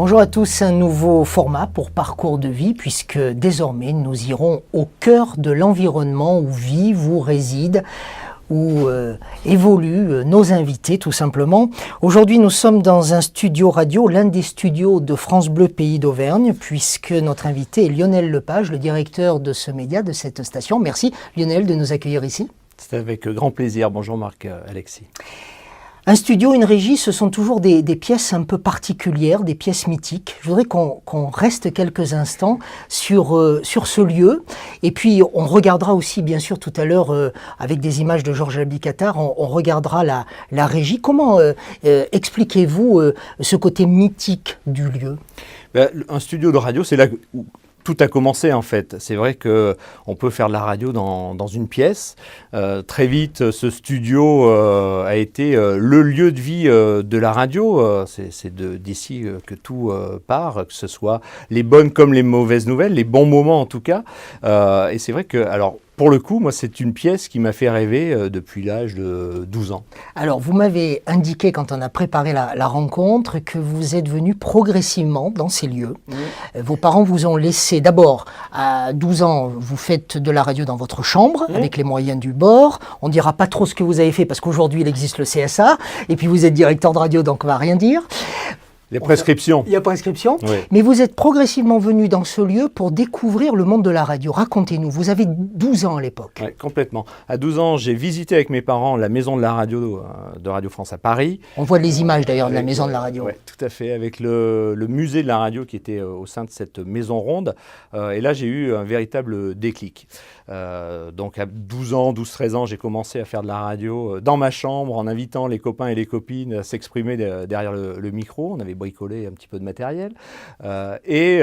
Bonjour à tous, un nouveau format pour Parcours de vie puisque désormais nous irons au cœur de l'environnement où vivent, où résident, où évoluent nos invités tout simplement. Aujourd'hui nous sommes dans un studio radio, l'un des studios de France Bleu Pays d'Auvergne, puisque notre invité est Lionel Lepage, le directeur de ce média, de cette station. Merci Lionel de nous accueillir ici. C'est avec grand plaisir. Bonjour Marc, Alexis. Un studio, une régie, ce sont toujours des pièces un peu particulières, des pièces mythiques. Je voudrais qu'on reste quelques instants sur ce lieu. Et puis, on regardera aussi, bien sûr, tout à l'heure, avec des images de Georges Abicattar, on regardera la régie. Comment expliquez-vous ce côté mythique du lieu ? Un studio de radio, c'est là où tout a commencé en fait. C'est vrai qu'on peut faire de la radio dans une pièce. Très vite, ce studio a été le lieu de vie de la radio. C'est d'ici que tout part, que ce soit les bonnes comme les mauvaises nouvelles, les bons moments en tout cas. Et c'est vrai que, alors, pour le coup, moi, c'est une pièce qui m'a fait rêver depuis l'âge de 12 ans. Alors, vous m'avez indiqué, quand on a préparé la rencontre, que vous êtes venu progressivement dans ces lieux. Mmh. Vos parents vous ont laissé, d'abord, à 12 ans, vous faites de la radio dans votre chambre, avec les moyens du bord. On ne dira pas trop ce que vous avez fait, parce qu'aujourd'hui, il existe le CSA. Et puis, vous êtes directeur de radio, donc on ne va rien dire. Les prescriptions. Il y a prescription. Oui. Mais vous êtes progressivement venu dans ce lieu pour découvrir le monde de la radio. Racontez-nous, vous avez 12 ans à l'époque. Oui, complètement. À 12 ans, j'ai visité avec mes parents la maison de la radio de Radio France à Paris. On voit les images d'ailleurs de la maison de la radio. Oui, tout à fait, avec le musée de la radio qui était au sein de cette maison ronde. Et là, j'ai eu un véritable déclic. Donc à 12 ans, 12-13 ans, j'ai commencé à faire de la radio dans ma chambre en invitant les copains et les copines à s'exprimer derrière le micro. On avait bricolé un petit peu de matériel. Et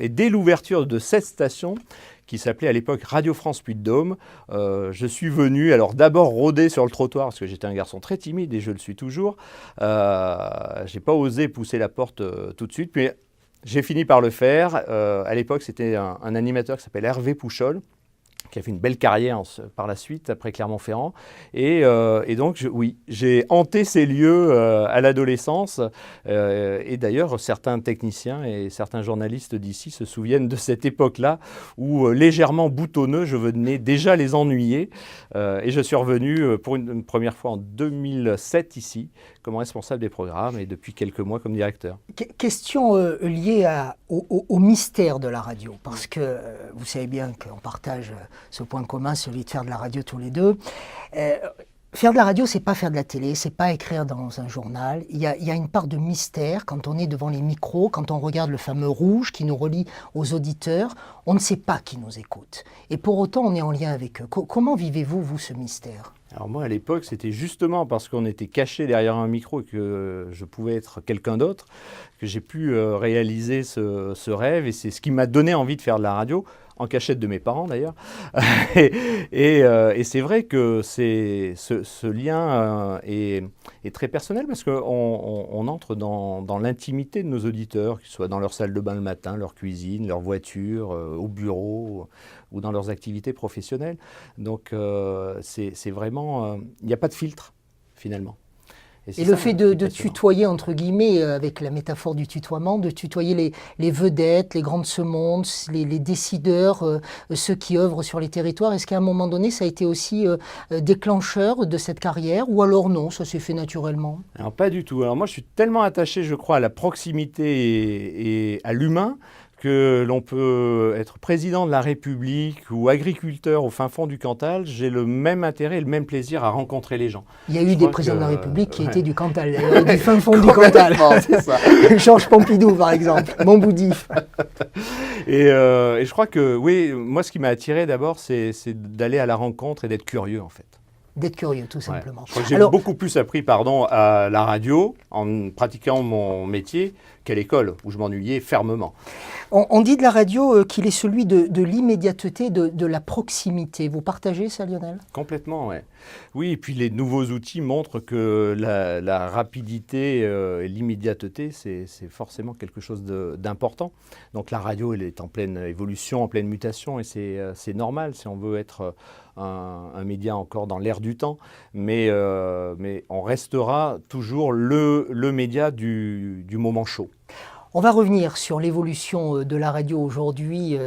dès l'ouverture de cette station, qui s'appelait à l'époque Radio France Puy-de-Dôme, je suis venu, alors d'abord rôder sur le trottoir, parce que j'étais un garçon très timide et je le suis toujours. Je n'ai pas osé pousser la porte tout de suite, mais j'ai fini par le faire. À l'époque, c'était un animateur qui s'appelle Hervé Pouchol, qui a fait une belle carrière par la suite, après Clermont-Ferrand. Et donc, j'ai hanté ces lieux à l'adolescence. Et d'ailleurs, certains techniciens et certains journalistes d'ici se souviennent de cette époque-là où, légèrement boutonneux, je venais déjà les ennuyer. Et je suis revenu pour une première fois en 2007 ici, comme responsable des programmes et depuis quelques mois comme directeur. Question liée au mystère de la radio, parce que vous savez bien qu'on partage ce point commun, celui de faire de la radio tous les deux. Faire de la radio, c'est pas faire de la télé, c'est pas écrire dans un journal. Il y a une part de mystère quand on est devant les micros, quand on regarde le fameux rouge qui nous relie aux auditeurs. On ne sait pas qui nous écoute. Et pour autant, on est en lien avec eux. Comment vivez-vous, vous, ce mystère ? Alors moi, à l'époque, c'était justement parce qu'on était caché derrière un micro et que je pouvais être quelqu'un d'autre que j'ai pu réaliser ce rêve. Et c'est ce qui m'a donné envie de faire de la radio, en cachette de mes parents d'ailleurs. et c'est vrai que ce lien est très personnel parce qu'on entre dans l'intimité de nos auditeurs, qu'ils soient dans leur salle de bain le matin, leur cuisine, leur voiture, au bureau ou dans leurs activités professionnelles. Donc c'est vraiment... Il n'y a pas de filtre finalement. Et le fait de tutoyer, entre guillemets, avec la métaphore du tutoiement, de tutoyer les vedettes, les grands de ce monde, les décideurs, ceux qui œuvrent sur les territoires, est-ce qu'à un moment donné, ça a été aussi déclencheur de cette carrière, ou alors non, ça s'est fait naturellement ? Alors pas du tout. Alors moi, je suis tellement attaché, je crois, à la proximité et à l'humain, que l'on peut être président de la République ou agriculteur au fin fond du Cantal, j'ai le même intérêt et le même plaisir à rencontrer les gens. Il y a eu des présidents de la République qui étaient du Cantal, du fin fond du Cantal. C'est ça. Georges Pompidou, par exemple, Montboudif. Et je crois que, oui, moi, ce qui m'a attiré d'abord, c'est d'aller à la rencontre et d'être curieux, en fait. D'être curieux, tout simplement. Ouais. Je crois que j'ai beaucoup plus appris à la radio en pratiquant mon métier qu'à l'école, où je m'ennuyais fermement. On dit de la radio qu'il est celui de l'immédiateté, de la proximité. Vous partagez ça, Lionel ? Complètement, oui. Oui, et puis les nouveaux outils montrent que la rapidité et l'immédiateté, c'est forcément quelque chose d'important. Donc la radio, elle est en pleine évolution, en pleine mutation, et c'est normal si on veut être un média encore dans l'air du temps, mais on restera toujours le média du moment chaud. On va revenir sur l'évolution de la radio aujourd'hui,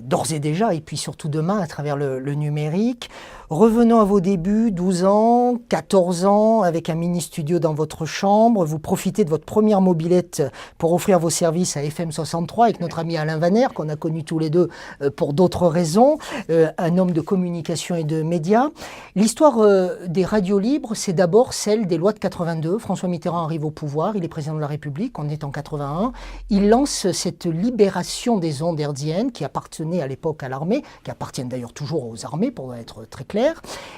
d'ores et déjà, et puis surtout demain à travers le numérique. Revenons à vos débuts, 12 ans, 14 ans, avec un mini-studio dans votre chambre. Vous profitez de votre première mobilette pour offrir vos services à FM 63 avec notre ami Alain Vaner, qu'on a connu tous les deux pour d'autres raisons, un homme de communication et de médias. L'histoire des radios libres, c'est d'abord celle des lois de 82. François Mitterrand arrive au pouvoir, il est président de la République, on est en 81. Il lance cette libération des ondes hertziennes qui appartenaient à l'époque à l'armée, qui appartiennent d'ailleurs toujours aux armées pour être très clair.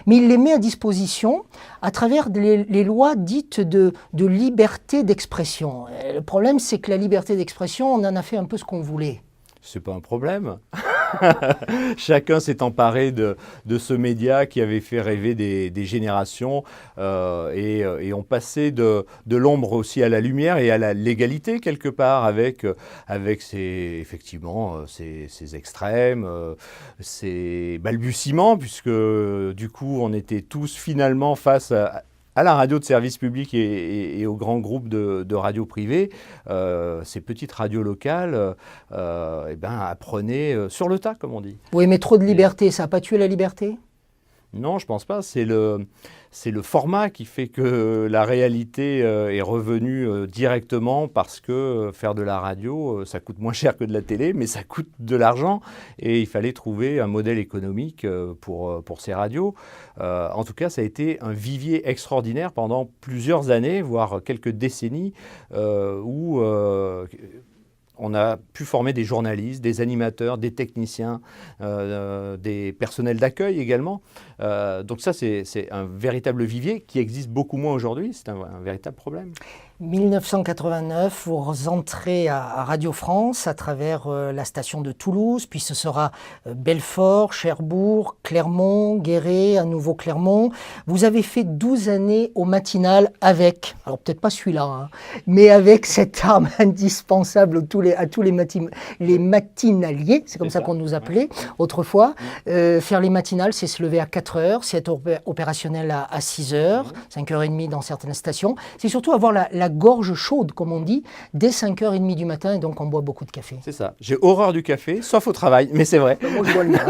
Mais il les met à disposition à travers les lois dites de liberté d'expression. Le problème, c'est que la liberté d'expression, on en a fait un peu ce qu'on voulait. C'est pas un problème. Chacun s'est emparé de ce média qui avait fait rêver des générations et on passait de l'ombre aussi à la lumière et à la légalité quelque part avec effectivement ces extrêmes, ces balbutiements puisque du coup on était tous finalement face à la radio de service public et aux grands groupes de radios privées, ces petites radios locales apprenaient sur le tas, comme on dit. Oui, mais trop de liberté, ça n'a pas tué la liberté ? Non, je ne pense pas. C'est le format qui fait que la réalité est revenue directement parce que faire de la radio, ça coûte moins cher que de la télé, mais ça coûte de l'argent et il fallait trouver un modèle économique pour ces radios. En tout cas, ça a été un vivier extraordinaire pendant plusieurs années, voire quelques décennies, où on a pu former des journalistes, des animateurs, des techniciens, des personnels d'accueil également. Donc ça, c'est un véritable vivier qui existe beaucoup moins aujourd'hui. C'est un véritable problème. 1989, vous entrez à Radio France à travers la station de Toulouse, puis ce sera Belfort, Cherbourg, Clermont, Guéret, à nouveau Clermont. Vous avez fait 12 années au matinal avec, alors peut-être pas celui-là, hein, mais avec cette arme indispensable à tous les matinaliers, c'est comme ça qu'on nous appelait autrefois. Faire les matinales, c'est se lever à 4 heures, c'est être opérationnel à 6 heures, 5h30 dans certaines stations. C'est surtout avoir la gorge chaude, comme on dit, dès 5h30 du matin, et donc on boit beaucoup de café. C'est ça. J'ai horreur du café, sauf au travail, mais c'est vrai. Moi, je bois le mien.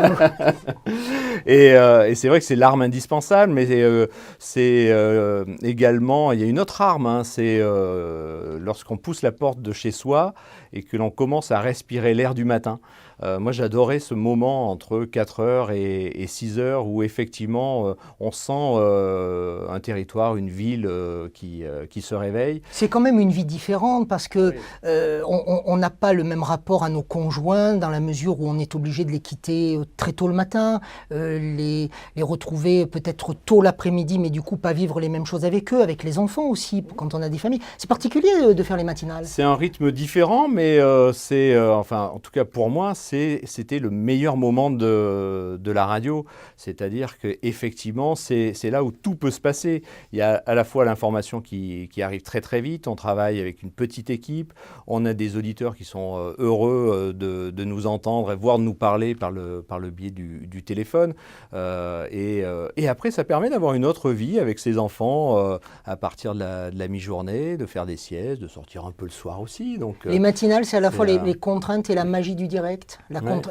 Et c'est vrai que c'est l'arme indispensable, mais c'est également, il y a une autre arme, hein, c'est lorsqu'on pousse la porte de chez soi et que l'on commence à respirer l'air du matin. Moi, j'adorais ce moment entre 4h et 6h où effectivement, on sent un territoire, une ville qui se réveille. C'est quand même une vie différente parce que on n'a pas le même rapport à nos conjoints dans la mesure où on est obligé de les quitter très tôt le matin, les retrouver peut-être tôt l'après-midi, mais du coup pas vivre les mêmes choses avec eux, avec les enfants aussi, quand on a des familles. C'est particulier de faire les matinales. C'est un rythme différent, mais enfin, en tout cas pour moi, c'était le meilleur moment de la radio. C'est-à-dire qu'effectivement, c'est là où tout peut se passer. Il y a à la fois l'information qui arrive très très vite, on travaille avec une petite équipe, on a des auditeurs qui sont heureux de nous entendre, voire de nous parler par le biais du téléphone. Et après, ça permet d'avoir une autre vie avec ses enfants à partir de la mi-journée, de faire des siestes, de sortir un peu le soir aussi. Donc, les matinales, c'est à la fois les contraintes et la magie du direct,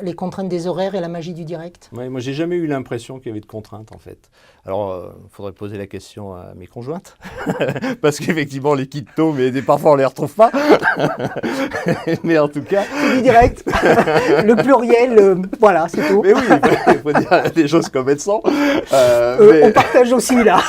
les contraintes des horaires et la magie du direct. Ouais, moi, j'ai jamais eu l'impression qu'il y avait de contraintes, en fait. Alors, il faudrait poser la question à mes conjointes, parce qu'effectivement, on les quitte tôt, mais parfois, on les retrouve pas. Mais en tout cas... C'est du direct, le pluriel, voilà, c'est tout. Mais oui, il faut dire les choses comme elles sont. On partage aussi, là.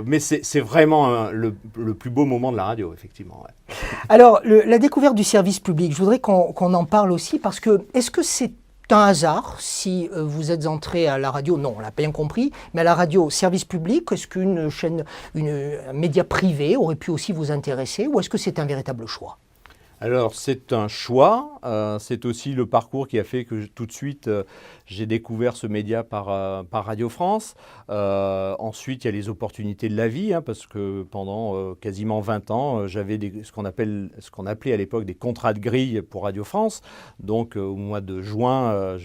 Mais c'est vraiment le plus beau moment de la radio, effectivement. Ouais. Alors, la découverte du service public, je voudrais qu'on en parle aussi, parce que est-ce que c'est un hasard si vous êtes entré à la radio? Non, on l'a bien compris, mais à la radio service public, est-ce qu'une chaîne, un média privé aurait pu aussi vous intéresser, ou est-ce que c'est un véritable choix? Alors, c'est un choix. C'est aussi le parcours qui a fait que tout de suite, j'ai découvert ce média par Radio France. Ensuite, il y a les opportunités de la vie, hein, parce que pendant quasiment 20 ans, j'avais ce qu'on appelait à l'époque des contrats de grille pour Radio France. Donc, au mois de juin,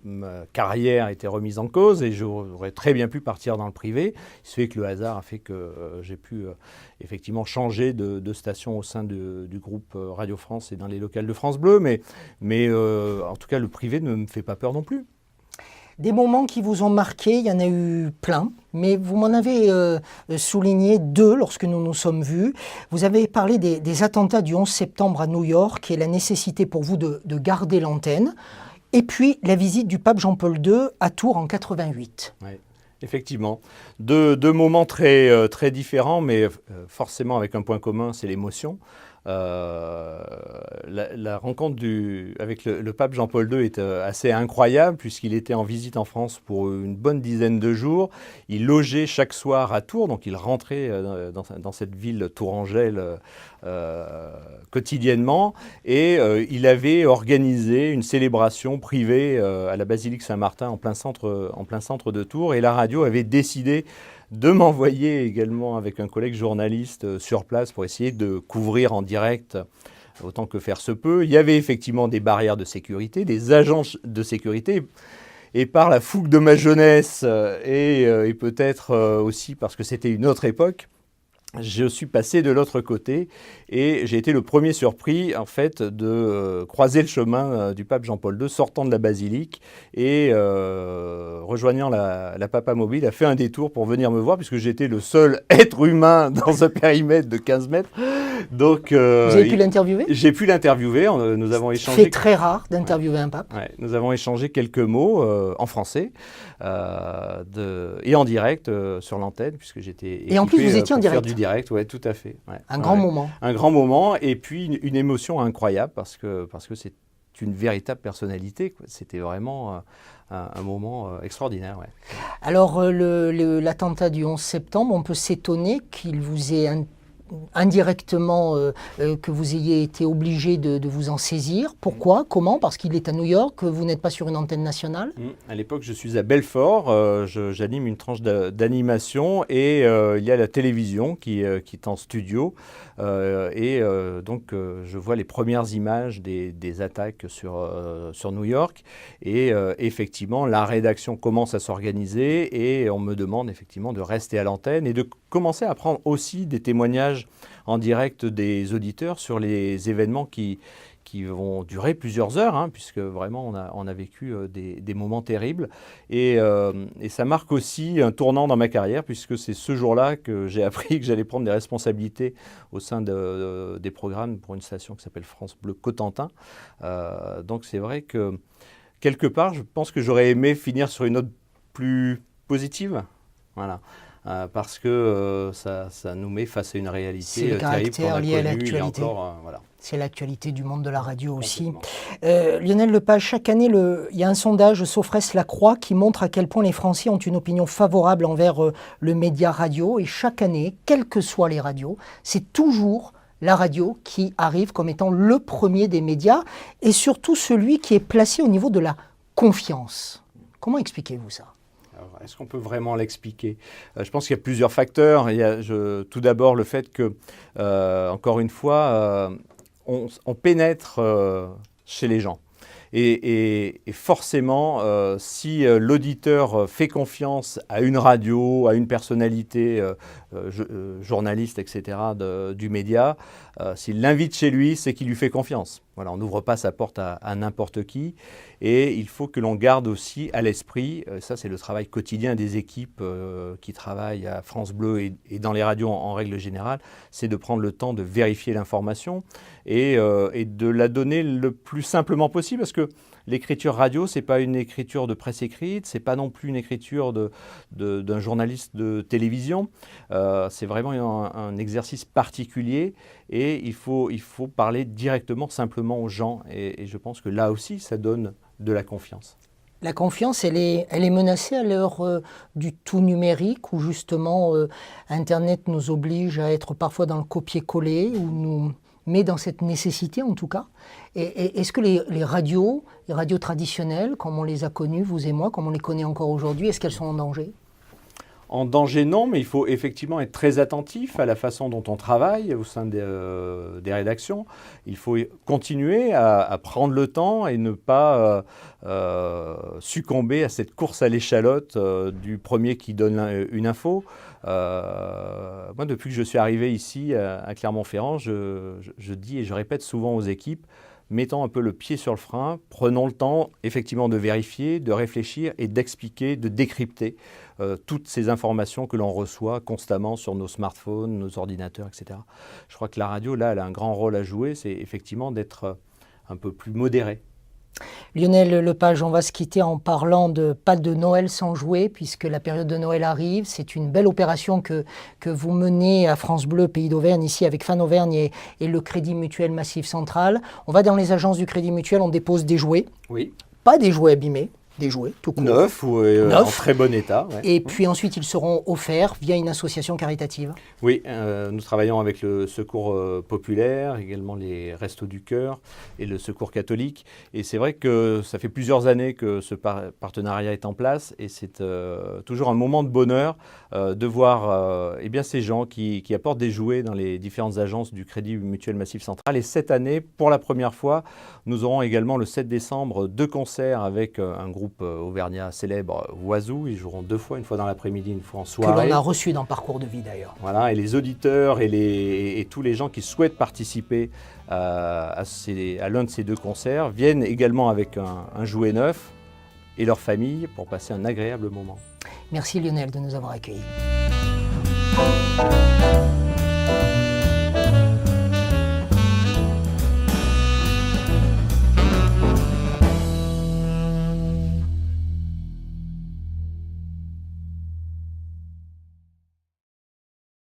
ma carrière était remise en cause et j'aurais très bien pu partir dans le privé. Il se fait que le hasard a fait que j'ai pu effectivement changé de station au sein du groupe Radio France et dans les locales de France Bleu, mais en tout cas le privé ne me fait pas peur non plus. Des moments qui vous ont marqué, il y en a eu plein, mais vous m'en avez souligné 2 lorsque nous nous sommes vus. Vous avez parlé des attentats du 11 septembre à New York et la nécessité pour vous de garder l'antenne, et puis la visite du pape Jean-Paul II à Tours en 88. Ouais. Effectivement, deux moments très, très différents, mais forcément avec un point commun, c'est l'émotion. La rencontre avec le pape Jean-Paul II est assez incroyable puisqu'il était en visite en France pour une bonne dizaine de jours. Il logeait chaque soir à Tours, donc il rentrait dans cette ville tourangelle quotidiennement et il avait organisé une célébration privée à la basilique Saint-Martin en plein centre de Tours et la radio avait décidé de m'envoyer également avec un collègue journaliste sur place pour essayer de couvrir en direct autant que faire se peut. Il y avait effectivement des barrières de sécurité, des agents de sécurité. Et par la fougue de ma jeunesse et peut-être aussi parce que c'était une autre époque, je suis passé de l'autre côté et j'ai été le premier surpris en fait de croiser le chemin du pape Jean-Paul II sortant de la basilique et rejoignant la Papa Mobile a fait un détour pour venir me voir puisque j'étais le seul être humain dans un périmètre de 15 mètres. Donc, vous avez pu l'interviewer ? J'ai pu l'interviewer, nous avons échangé... C'est très rare d'interviewer un pape. Ouais, nous avons échangé quelques mots en français et en direct sur l'antenne puisque j'étais et en plus vous étiez en direct. Faire du direct, ouais, tout à fait. Ouais. Un grand moment. Un grand moment et puis une émotion incroyable parce que c'est une véritable personnalité, quoi. C'était vraiment un moment extraordinaire. Ouais. Alors l'attentat du 11 septembre, on peut s'étonner qu'il vous ait indirectement que vous ayez été obligé de vous en saisir. Pourquoi ? Comment ? Parce qu'il est à New York, vous n'êtes pas sur une antenne nationale ? À l'époque, je suis à Belfort, j'anime une tranche d'animation et il y a la télévision qui est en studio donc je vois les premières images des attaques sur New York et effectivement la rédaction commence à s'organiser et on me demande effectivement de rester à l'antenne et de commencer à prendre aussi des témoignages en direct des auditeurs sur les événements qui vont durer plusieurs heures, hein, puisque vraiment on a vécu des moments terribles. Et ça marque aussi un tournant dans ma carrière, puisque c'est ce jour-là que j'ai appris que j'allais prendre des responsabilités au sein des programmes pour une station qui s'appelle France Bleu Cotentin. Donc c'est vrai que quelque part, je pense que j'aurais aimé finir sur une note plus positive. Voilà. Parce que ça nous met face à une réalité terrible qu'on a connue il y a encore. Voilà. C'est l'actualité du monde de la radio aussi. Lionel Lepage, chaque année, il y a un sondage Sofres-Lacroix qui montre à quel point les Français ont une opinion favorable envers le média radio. Et chaque année, quelles que soient les radios, c'est toujours la radio qui arrive comme étant le premier des médias et surtout celui qui est placé au niveau de la confiance. Comment expliquez-vous ça ? Alors, est-ce qu'on peut vraiment l'expliquer ? Je pense qu'il y a plusieurs facteurs. Il y a tout d'abord le fait que, encore une fois, on pénètre chez les gens. Et forcément, si l'auditeur fait confiance à une radio, à une personnalité, journaliste, etc., du média, s'il l'invite chez lui, c'est qu'il lui fait confiance. Voilà, on n'ouvre pas sa porte à n'importe qui. Et il faut que l'on garde aussi à l'esprit, ça c'est le travail quotidien des équipes qui travaillent à France Bleu et dans les radios en règle générale, c'est de prendre le temps de vérifier l'information et de la donner le plus simplement possible parce que l'écriture radio, ce n'est pas une écriture de presse écrite, ce n'est pas non plus une écriture d'un journaliste de télévision. C'est vraiment un exercice particulier et il faut parler directement, simplement aux gens. Et je pense que là aussi, ça donne de la confiance. La confiance, elle est menacée à l'heure du tout numérique où justement Internet nous oblige à être parfois dans le copier-coller ou nous met dans cette nécessité en tout cas. Et est-ce que les radios traditionnelles, comme on les a connues, vous et moi, comme on les connaît encore aujourd'hui, est-ce qu'elles sont en danger ? En danger, non, mais il faut effectivement être très attentif à la façon dont on travaille au sein des rédactions. Il faut continuer à prendre le temps et ne pas succomber à cette course à l'échalote du premier qui donne une info. Moi, depuis que je suis arrivé ici à Clermont-Ferrand, je dis et je répète souvent aux équipes, mettons un peu le pied sur le frein, prenons le temps effectivement de vérifier, de réfléchir et d'expliquer, de décrypter toutes ces informations que l'on reçoit constamment sur nos smartphones, nos ordinateurs, etc. Je crois que la radio, là, elle a un grand rôle à jouer, c'est effectivement d'être un peu plus modéré. Lionel Lepage, on va se quitter en parlant de pas de Noël sans jouer, puisque la période de Noël arrive. C'est une belle opération que vous menez à France Bleu, Pays d'Auvergne, ici avec Fan Auvergne et le Crédit Mutuel Massif Central. On va dans les agences du Crédit Mutuel, on dépose des jouets. Oui. Pas des jouets abîmés, des jouets tout court. Neufs ou en très bon état. Ouais. Et puis ensuite, ils seront offerts via une association caritative. Oui, nous travaillons avec le Secours populaire, également les Restos du Cœur et le Secours catholique. Et c'est vrai que ça fait plusieurs années que ce partenariat est en place et c'est toujours un moment de bonheur de voir eh bien, ces gens qui apportent des jouets dans les différentes agences du Crédit Mutuel Massif Central. Et cette année, pour la première fois, nous aurons également le 7 décembre 2 concerts avec un groupe auvergnat célèbre, Oiseau. Ils joueront 2 fois, une fois dans l'après-midi, une fois en soirée. Que l'on a reçu dans Parcours de vie d'ailleurs. Voilà, et les auditeurs et tous les gens qui souhaitent participer à l'un de ces 2 concerts viennent également avec un jouet neuf et leur famille pour passer un agréable moment. Merci Lionel de nous avoir accueillis.